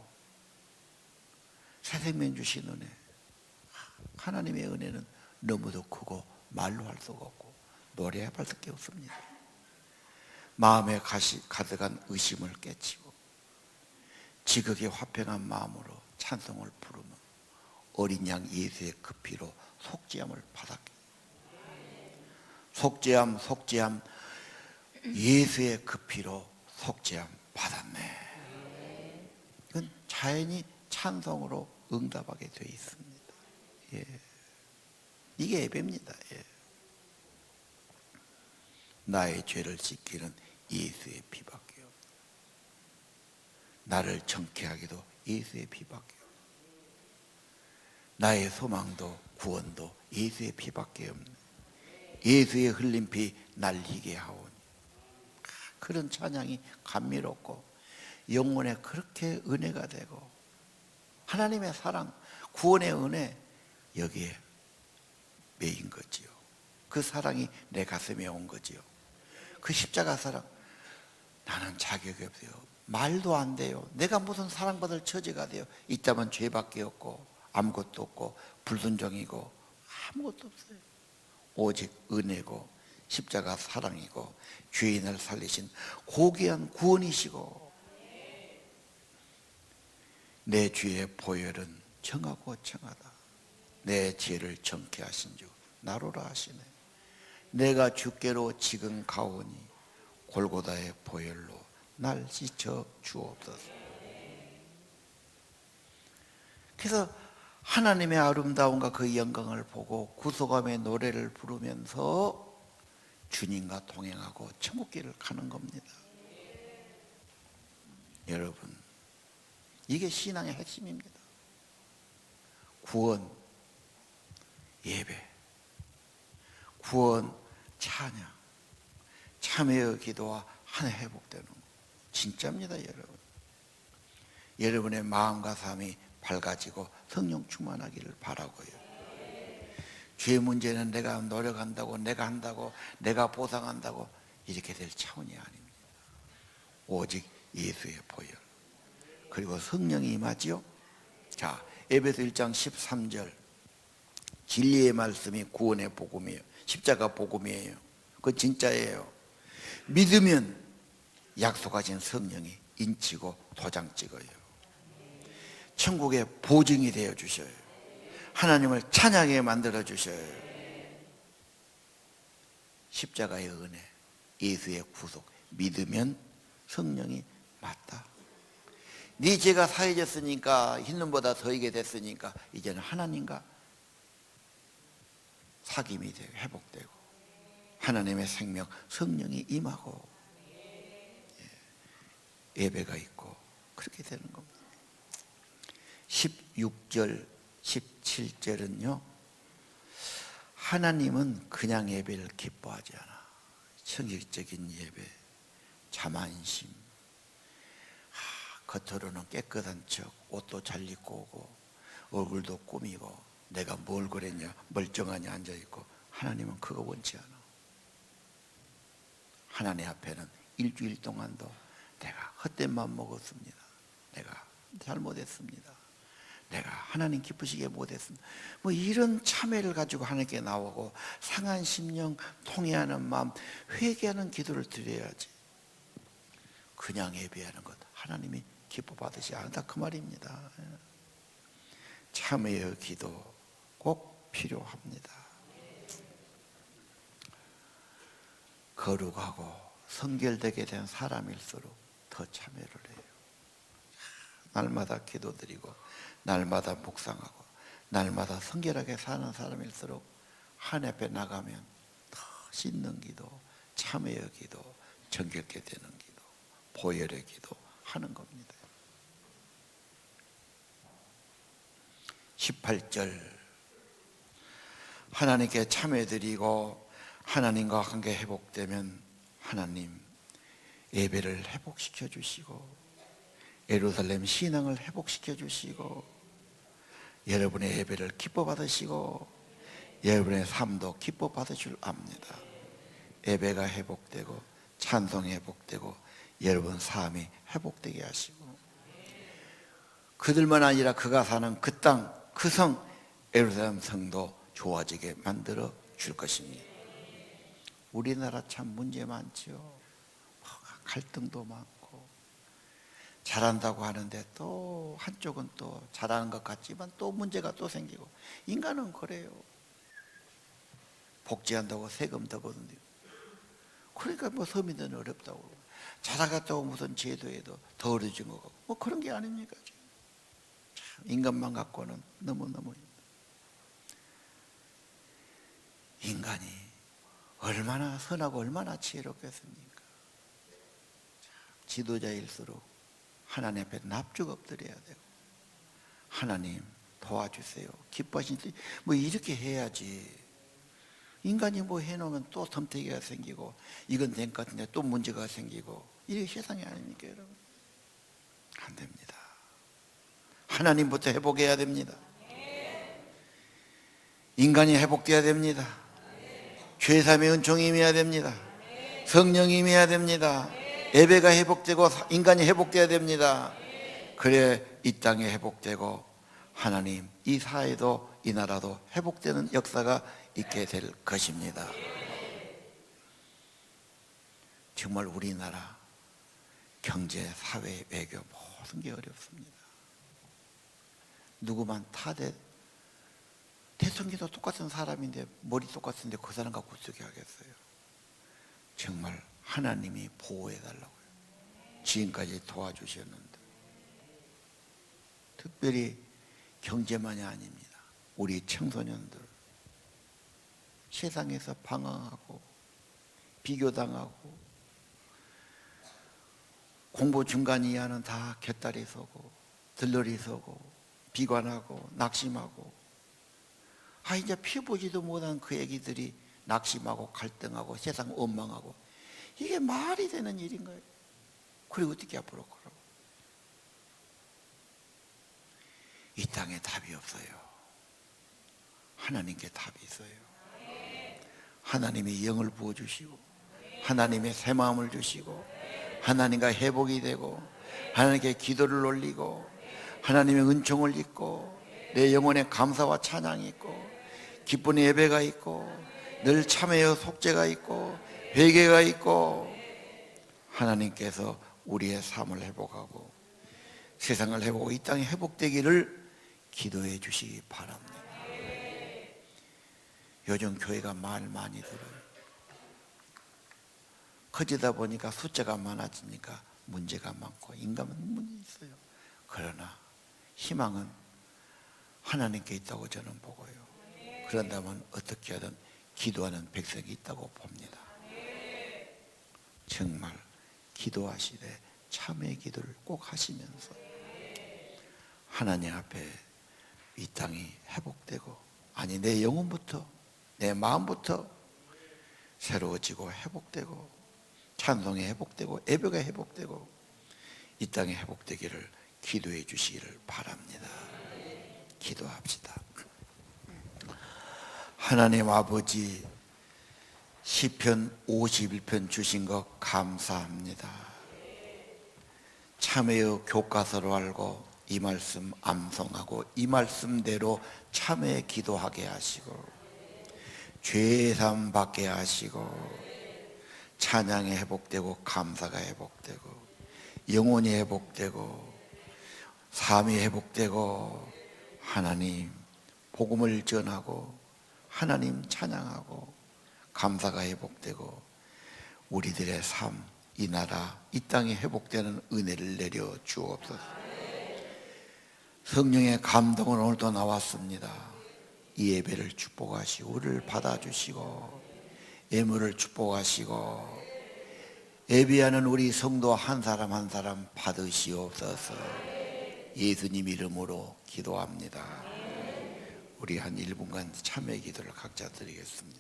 새 생명 주신 은혜, 하나님의 은혜는 너무도 크고 말로 할 수가 없고 노래할 수밖에 없습니다. 마음에 가득한 의심을 깨치고 지극히 화평한 마음으로 찬송을 부르면 어린 양 예수의 그 피로 속죄함을 받았기. 속죄함 예수의 그 피로 속죄함 받았네. 이건 자연히 찬송으로 응답하게 되어 있습니다. 예. 이게 예배입니다. 예. 나의 죄를 씻기는 예수의 피밖에 없다. 나를 정케하기도 예수의 피밖에 없다. 나의 소망도 구원도 예수의 피밖에 없네. 예수의 흘린 피 날 희게 하오니. 그런 찬양이 감미롭고 영혼에 그렇게 은혜가 되고 하나님의 사랑, 구원의 은혜 여기에 매인 거지요. 그 사랑이 내 가슴에 온 거지요. 그 십자가 사랑, 나는 자격이 없어요. 말도 안 돼요. 내가 무슨 사랑받을 처지가 돼요. 있다면 죄밖에 없고 아무것도 없고 불순종이고 아무것도 없어요. 오직 은혜고 십자가 사랑이고 죄인을 살리신 고귀한 구원이시고 내 죄의 보혈은 정하고 정하다. 내 죄를 정케 하신 주 나로라 하시네. 내가 주께로 지금 가오니 골고다의 보혈로 날 씻어 주옵소서. 그래서 하나님의 아름다움과 그 영광을 보고 구속함의 노래를 부르면서 주님과 동행하고 천국길을 가는 겁니다. 여러분, 이게 신앙의 핵심입니다. 구원, 예배, 구원, 찬양, 참회의 기도와 하나 회복되는 거. 진짜입니다, 여러분. 여러분의 마음과 삶이 밝아지고 성령 충만하기를 바라고요. 죄 문제는 내가 노력한다고, 내가 한다고, 내가 보상한다고 이렇게 될 차원이 아닙니다. 오직 예수의 보혈 그리고 성령이 임하지요. 자, 에베소 1장 13절 진리의 말씀이 구원의 복음이에요. 십자가 복음이에요. 그건 진짜예요. 믿으면 약속하신 성령이 인치고 도장 찍어요. 천국의 보증이 되어 주셔요. 하나님을 찬양하게 만들어 주셔요. 십자가의 은혜, 예수의 구속, 믿으면 성령이 맞다. 네 죄가 사해졌으니까, 흰눈보다 더이게 됐으니까 이제는 하나님과 사귐이 되고 회복되고 하나님의 생명, 성령이 임하고 예배가 있고 그렇게 되는 겁니다. 16절, 17절은요, 하나님은 그냥 예배를 기뻐하지 않아. 성격적인 예배, 자만심, 겉으로는 깨끗한 척, 옷도 잘 입고 오고 얼굴도 꾸미고 내가 뭘 그랬냐, 멀쩡하냐 앉아있고. 하나님은 그거 원치 않아. 하나님 앞에는 일주일 동안도 내가 헛된 맘 먹었습니다, 내가 잘못했습니다, 내가 하나님 기쁘시게 못했습니다, 뭐 이런 참회를 가지고 하나님께 나오고 상한 심령, 통회하는 마음, 회개하는 기도를 드려야지. 그냥 예배하는 것 하나님이 기뻐 받으시 않다 그 말입니다. 참회의 기도 꼭 필요합니다. 거룩하고 성결되게 된 사람일수록 더 참회를 해요. 날마다 기도드리고 날마다 묵상하고 날마다 성결하게 사는 사람일수록 하나님 앞에 나가면 더 씻는 기도, 참회의 기도, 정결케 되는 기도, 보혈의 기도 하는 겁니다. 18절 하나님께 참회드리고 하나님과 관계 회복되면 하나님 예배를 회복시켜 주시고 예루살렘 신앙을 회복시켜 주시고 여러분의 예배를 기뻐 받으시고 여러분의 삶도 기뻐 받으실 줄 압니다. 예배가 회복되고 찬송이 회복되고 여러분 삶이 회복되게 하시고 그들만 아니라 그가 사는 그 땅, 그 성, 예루살렘 성도 좋아지게 만들어 줄 것입니다. 우리나라 참 문제 많죠. 갈등도 많고 잘한다고 하는데 또 한쪽은 또 잘하는 것 같지만 또 문제가 또 생기고 인간은 그래요. 복지한다고 세금 더 거둔다. 그러니까 뭐 서민들은 어렵다고 잘하겠다고 무슨 제도에도 더 어려진 것 같고 뭐 그런 게 아닙니까? 참 인간만 갖고는 너무너무 인간이 얼마나 선하고 얼마나 지혜롭겠습니까? 지도자일수록 하나님 앞에 납죽 엎드려야 되고 하나님 도와주세요. 기뻐하시니 뭐 이렇게 해야지. 인간이 뭐 해놓으면 또 덤태기가 생기고 이건 된 것 같은데 또 문제가 생기고 이게 세상이 아닙니까 여러분? 안 됩니다. 하나님부터 회복해야 됩니다. 인간이 회복돼야 됩니다. 죄사함의 은총이 임해야 됩니다. 성령이 임해야 됩니다. 예배가 회복되고 인간이 회복돼야 됩니다. 그래 이 땅이 회복되고 하나님 이 사회도 이 나라도 회복되는 역사가 있게 될 것입니다. 정말 우리나라 경제, 사회, 외교 모든 게 어렵습니다. 누구만 대통령도 똑같은 사람인데 머리 똑같은데 그 사람 갖고 어떻게 하겠어요? 정말 하나님이 보호해달라고요. 지금까지 도와주셨는데 특별히 경제만이 아닙니다. 우리 청소년들 세상에서 방황하고 비교당하고 공부 중간 이하는 다 곁다리 서고 들러리 서고 비관하고 낙심하고 이제 피보지도 못한 그 애기들이 낙심하고 갈등하고 세상 원망하고 이게 말이 되는 일인가요? 그리고 어떻게 앞으로 걸어? 이 땅에 답이 없어요. 하나님께 답이 있어요. 하나님이 영을 부어주시고 하나님의 새 마음을 주시고 하나님과 회복이 되고 하나님께 기도를 올리고 하나님의 은총을 입고 내 영혼에 감사와 찬양이 있고 기쁜 예배가 있고 늘 참회의 속죄가 있고 회개가 있고 하나님께서 우리의 삶을 회복하고 세상을 회복하고 이 땅이 회복되기를 기도해 주시기 바랍니다. 요즘 교회가 말 많이 들어요. 커지다 보니까 숫자가 많아지니까 문제가 많고 인간은 문제 있어요. 그러나 희망은 하나님께 있다고 저는 보고요. 그런다면 어떻게 하든 기도하는 백성이 있다고 봅니다. 정말 기도하시되 참회 기도를 꼭 하시면서 하나님 앞에 이 땅이 회복되고 아니 내 영혼부터 내 마음부터 새로워지고 회복되고 찬송이 회복되고 예배가 회복되고 이 땅에 회복되기를 기도해 주시기를 바랍니다. 기도합시다. 하나님 아버지 시편 51편 주신 것 감사합니다. 참회의 교과서로 알고 이 말씀 암송하고 이 말씀대로 참회 기도하게 하시고 죄사함 받게 하시고 찬양이 회복되고 감사가 회복되고 영혼이 회복되고 삶이 회복되고 하나님 복음을 전하고 하나님 찬양하고 감사가 회복되고 우리들의 삶, 이 나라, 이 땅에 회복되는 은혜를 내려 주옵소서. 성령의 감동은 오늘도 나왔습니다. 이 예배를 축복하시고 우리를 받아주시고 예물을 축복하시고 예배하는 우리 성도 한 사람 한 사람 받으시옵소서. 예수님 이름으로 기도합니다. 우리 한 1분간 참회 기도를 각자 드리겠습니다.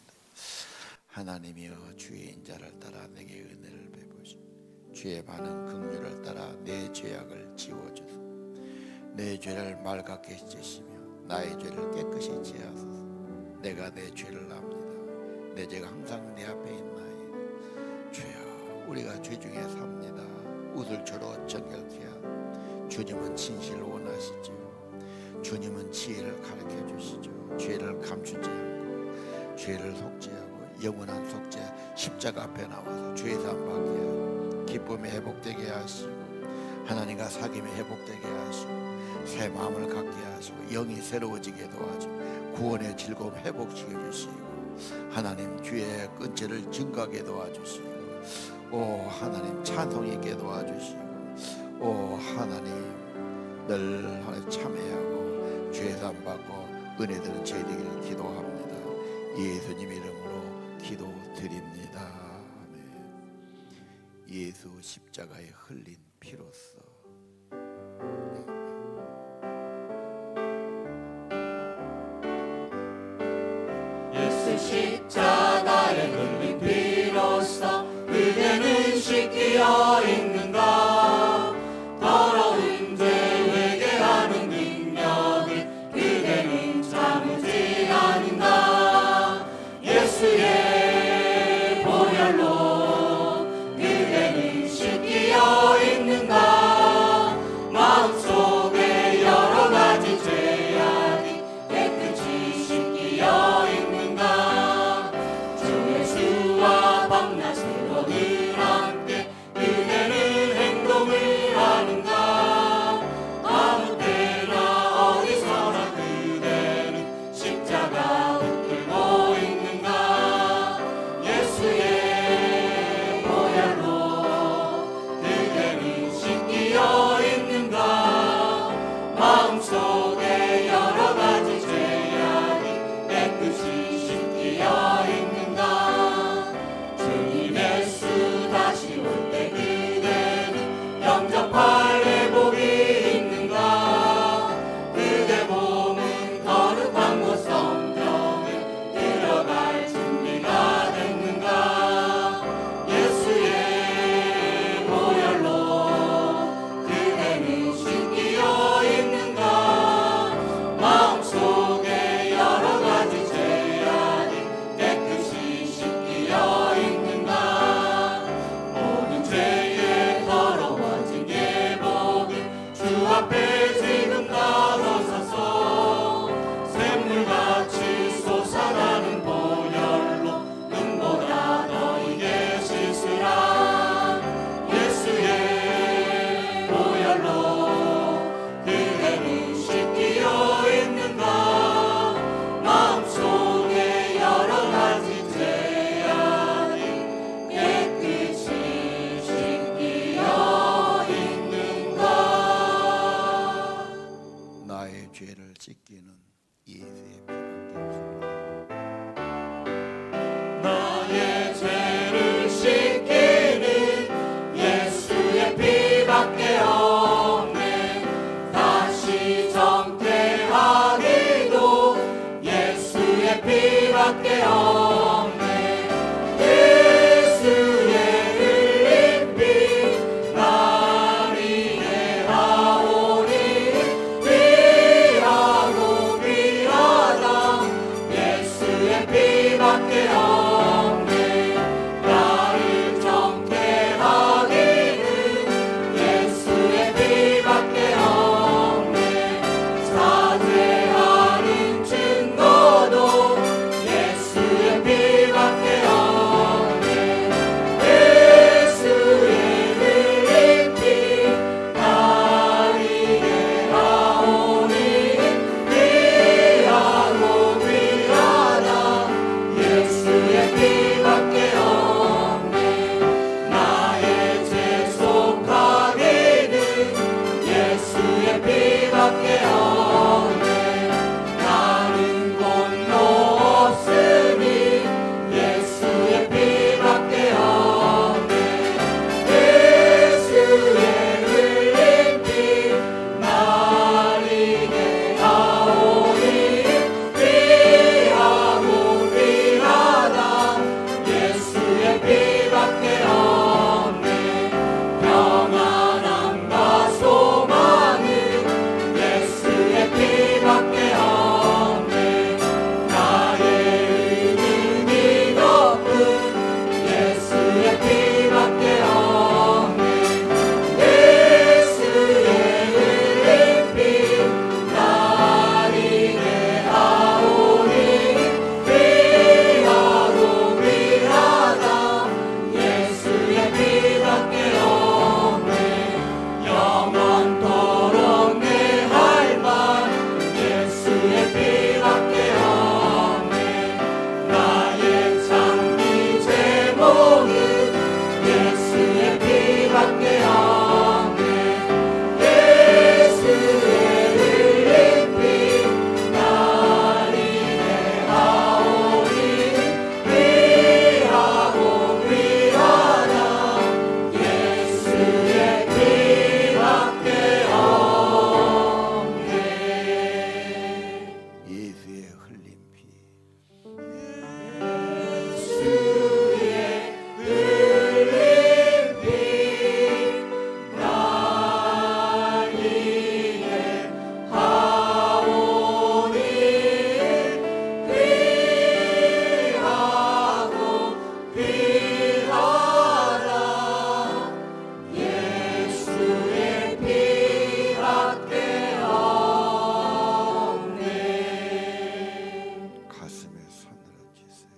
하나님이여 주의 인자를 따라 내게 은혜를 베푸시고 주의 많은 긍휼을 따라 내 죄악을 지워주소서. 내 죄를 맑게 씻으시며 나의 죄를 깨끗이 지하소서. 내가 내 죄를 압니다. 내 죄가 항상 내 앞에 있나이다. 주여 우리가 죄 중에 삽니다. 우슬초로 정결케 하라. 주님은 진실을 원하시지요. 주님은 지혜를 가르쳐 주시죠. 죄를 감추지 않고 죄를 속죄하고 영원한 속죄 십자가 앞에 나와서 죄사함 받게 하고 기쁨이 회복되게 하시고 하나님과 사귐이 회복되게 하시고 새 마음을 갖게 하시고 영이 새로워지게 도와주고 구원의 즐거움 회복시켜 주시고 하나님 주의 끈체를 증가하게 도와주시고 오 하나님 찬송이 있게 도와주시고 오 하나님 늘 참회하고 죄사함 받고 은혜들은 저희에게 기도합니다. 예수님 이름으로 기도드립니다. 아멘. 예수 십자가에 흘린 피로써 예수 십자가에 흘린 피로써 그대는 씻기어 있는가. 더러운 죄 회개하는 능력을 그대는 참지 않는가. 예수의 보혈로 그대는 씻기어 있는가. 마음속에 여러 가지 죄악이 깨끗이 씻기어 있는가. 주 예수와 밤낮으로 늘 함께 그대는 행동을 하는가. 아무 때나 어디서나 그대는 십자가 붙들고 있는가. 예수의 보혈로 그대는 씻기어 있는가. 마음속에 여러 가지 죄악이 깨끗이 씻기어 있는가. 주님 예수 다시 올 때 그대는 영접할 회복이 있는가. 그대 몸은 거룩한 곳 성경에 들어갈 준비가 됐는가. 예수의 보혈로 그대는 씻기어 있는가. 마음속에 여러 가지 죄악이 깨끗이 씻기어 있는가. 모든 죄에 더러워진 예복을 주 앞에 지금 나눠서서 샘물같이 솟아나는 보혈로 눈보다 너희게 씻으라. 예수의 보혈로 그대는 씻기어 있는가. 마음속에 여러 가지 죄악이 깨끗이 씻기어 있는가. 나의 죄를 씻기는 예수의 피밖에 없습니다. 나의 죄를 씻기는 예수의 피밖에 없네. 다시 정죄하기도 예수의 피밖에 없네. 예수의 흘린 피 날 이해하오니. 귀하고 귀하다 예수의 피밖에 없네. 나의 장미 제목은 예수의 피밖에 없네. 예수의 흘린 피 나를 인해하오니 귀하고 귀하다. 예수의 피밖에 없네. 예수의 흘린 피 예수의 흘린 피 날 인해하오니 귀하고 귀하다. 예수의 피밖에 없네. 가슴에 손을 얹으세요.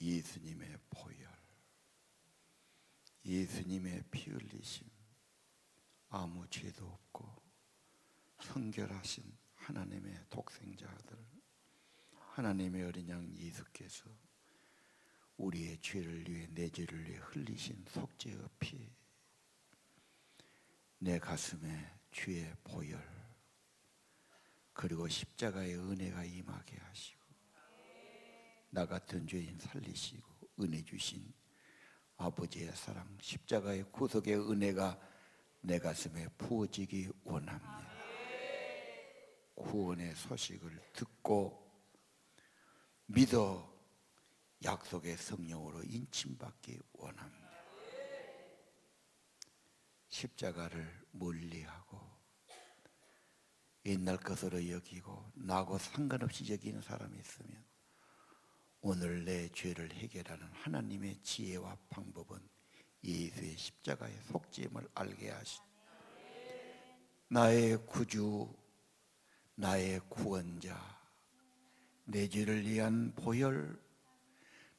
예수님의 보혈, 예수님의 피 흘리심, 아무 죄도 없고 성결하신 하나님의 독생자 아들, 하나님의 어린 양 예수께서 우리의 죄를 위해, 내 죄를 위해 흘리신 속죄의 피, 내 가슴에 주의 보혈, 그리고 십자가의 은혜가 임하게 하시고 나 같은 죄인 살리시고 은혜 주신 아버지의 사랑, 십자가의 구속의 은혜가 내 가슴에 부어지기 원합니다. 구원의 소식을 듣고 믿어 약속의 성령으로 인침받기 원합니다. 십자가를 멀리하고 옛날 것으로 여기고 나하고 상관없이 여기는 사람이 있으면 오늘 내 죄를 해결하는 하나님의 지혜와 방법은 예수의 십자가의 속죄임을 알게 하시고 나의 구주, 나의 구원자, 내 죄를 위한 보혈,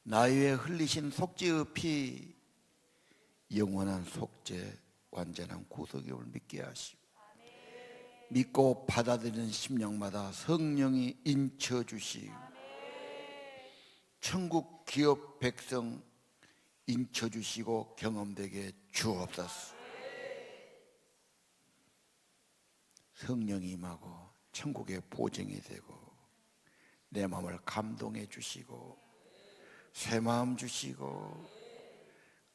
나의 흘리신 속죄의 피, 영원한 속죄, 완전한 구속임을 믿게 하시고 믿고 받아들이는 심령마다 성령이 인쳐주시고 천국 기업 백성 인쳐주시고 경험되게 주옵소서. 성령이 임하고 천국의 보증이 되고 내 마음을 감동해 주시고 새 마음 주시고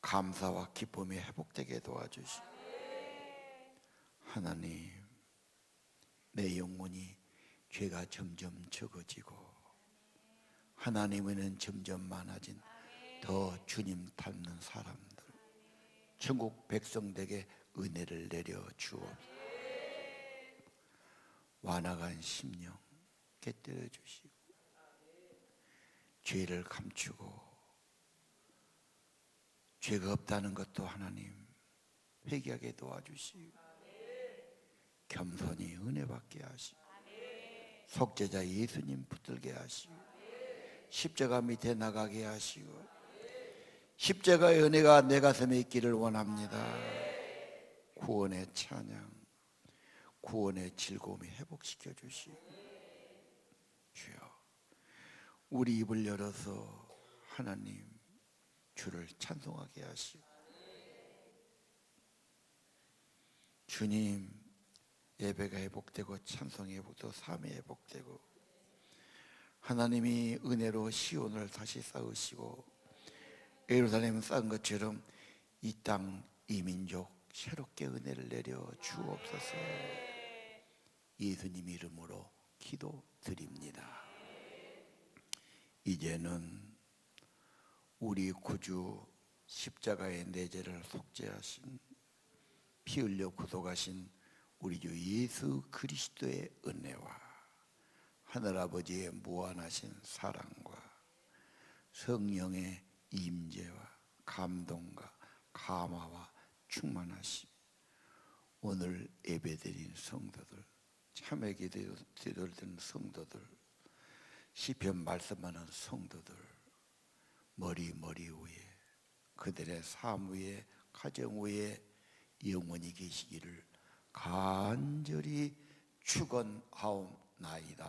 감사와 기쁨이 회복되게 도와주시고 하나님, 내 영혼이 죄가 점점 적어지고 하나님에는 점점 많아진 더 주님 닮는 사람들, 천국 백성들에게 은혜를 내려 주옵소서. 완악한 심령 깨뜨려 주시고 죄를 감추고 죄가 없다는 것도 하나님 회개하게 도와주시고 겸손히 은혜 받게 하시고 속죄자 예수님 붙들게 하시고 십자가 밑에 나가게 하시고 십자가의 은혜가 내 가슴에 있기를 원합니다. 구원의 찬양, 구원의 즐거움이 회복시켜 주시고 주여, 우리 입을 열어서 하나님 주를 찬송하게 하시고 주님, 예배가 회복되고 찬송이 회복되고 삶이 회복되고 하나님이 은혜로 시온을 다시 쌓으시고 예루살렘을 쌓은 것처럼 이 땅, 이 민족 새롭게 은혜를 내려 주옵소서. 예수님 이름으로 기도드립니다. 이제는 우리 구주 십자가의 내 죄를 속죄하신 피 흘려 구속하신 우리 주 예수 그리스도의 은혜와 하늘아버지의 무한하신 사랑과 성령의 임재와 감동과 감화와 충만하심, 오늘 예배드린 성도들, 참회 기도를 드린 성도들, 시편 말씀하는 성도들, 머리 위에 그들의 삶 위에 가정 위에 영원히 계시기를 간절히 축원하옵나이다.